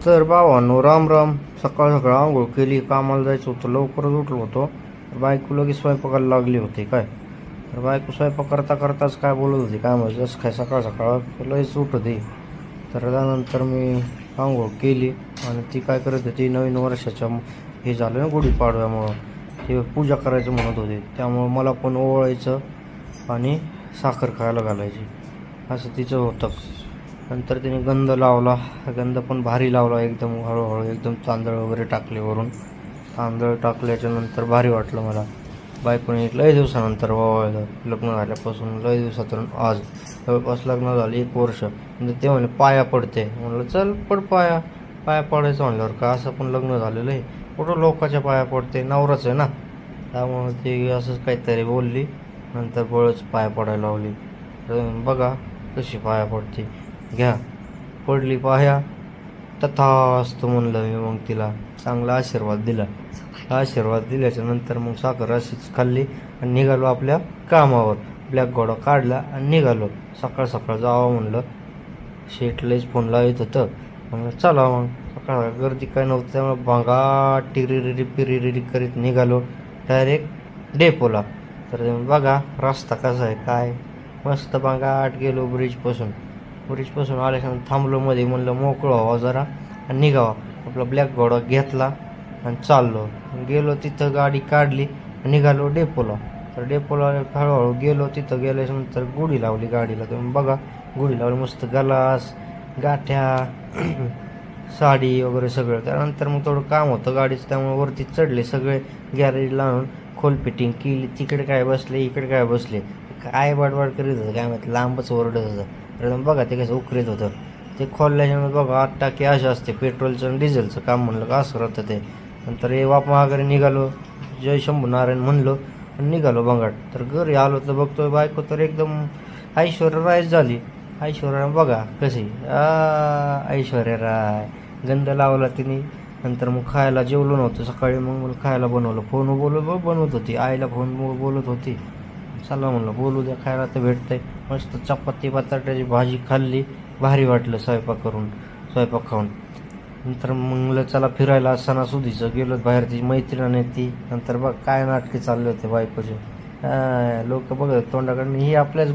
तर भावांनो, राम राम. सकाळ सकाळ आंघोळ केली, कामाला जायचं होतं, लवकरच उठलो होतो. तर बायको लगेच स्वयंपाकाला लागली होती काय. तर बायको स्वयंपाक करता करताच काय बोलत होती काय माहिती, जसं काय सकाळ सकाळ लयच उठत होती. तर त्यानंतर मी आंघोळ केली आणि ती काय करत होती, नवीन वर्षाच्या हे झालं ना गुढीपाडव्यामुळं, ते पूजा करायचं म्हणत होते. त्यामुळं मला पण ओवाळायचं आणि साखर खायला घालायची असं तिचं होतं. नंतर तिने गंध लावला, गंध पण भारी लावला, एकदम हळूहळू, एकदम तांदळ वगैरे टाकले वरून. तांदळ टाकल्याच्या नंतर भारी वाटलं मला. बायकोने लय दिवसानंतर ओवाळलं, लग्न झाल्यापासून लय दिवसातून आज जवळपास लग्न झालं 1 वर्ष. म्हणजे ते म्हणे पाया पडते, म्हणलं चल पड पाया. पाया पडायचं म्हणल्यावर का असं पण लग्न झालेलं आहे, कुठं लोकांच्या पाया पडते, नवराच आहे ना. त्यामुळे ती असंच काहीतरी बोलली, नंतर बळच पाया पडायला लावली. तर बघा कशी पाया पडते, घ्या. पडली पाया, तथास्तु म्हणलं मी. मग तिला चांगला आशीर्वाद दिला. आशीर्वाद दिल्याच्या नंतर मग साखर अशीच खाल्ली आणि निघालो आपल्या कामावर. ब्लॅक घोडा काढला आणि निघालो. सकाळ सकाळ जावं म्हणलं, शेट लयच फोन लावत होतं. म्हणलं चला मग. सकाळ गर्दी काय नव्हती, त्यामुळे भांगा टिरिरिरी पिरिरिरी करीत निघालो डायरेक्ट डेपोला. तर बघा रस्ता कसा आहे काय, मस्त भांगाट गेलो ब्रिजपासून आल्याच्यानंतर थांबलो मध्ये, म्हणलं मोकळं व्हावं जरा आणि निघावा. आपला ब्लॅक घोडा घेतला आणि चाललो. गेलो तिथं, गाडी काढली आणि निघालो डेपोला. तर डेपोला हळूहळू गेलो. तिथं गेल्याच्यानंतर गुढी लावली गाडीला. तुम्ही बघा गुढी लावली, मस्त गलास गाठ्या साडी वगैरे सगळं. त्यानंतर मग थोडं काम होतं गाडीचं, त्यामुळे वरती चढले सगळे, गॅरेज लावून खोल फिटिंग केली. तिकडे काय बसले, इकडे काय बसले, काय बडबड करीत होतं काय माहिती, लांबच ओरडत होतं. तर बघा ते कसं उकरीत होतं. ते खोलल्याच्यानंतर बघा 8 टाकी असे असते, पेट्रोलचं आणि डिझेलचं काम. म्हणलं का असं राहतं ते. नंतर हे वाप माघारी निघालो, जय शंभू नारायण म्हणलो आणि निघालो बंगाट. तर घरी आलो तर बघतोय बायको तर एकदम ऐश्वर्या राय झाली. ऐश्वर्या बघा कशी ऐश्वर्या राय. गंध लावला तिने. नंतर मग खायला जेवलो नव्हतं सकाळी, मग मला खायला बनवलं. फोन बनवत होती, आईला फोन बोलत होती. चला म्हणलं बोलू द्या, खायला तर भेटतंय. मस्त चपाती बटाट्याची भाजी खाल्ली, भारी वाटलं स्वयंपाक खाऊन. नंतर म्हणलं चला फिरायला, सणासुदीचं गेलो बाहेर. ती मैत्रिणी ती. नंतर बघ काय नाटके चालले होते बायकोचे, लोक बघत तोंडाकडे. ही आपल्याच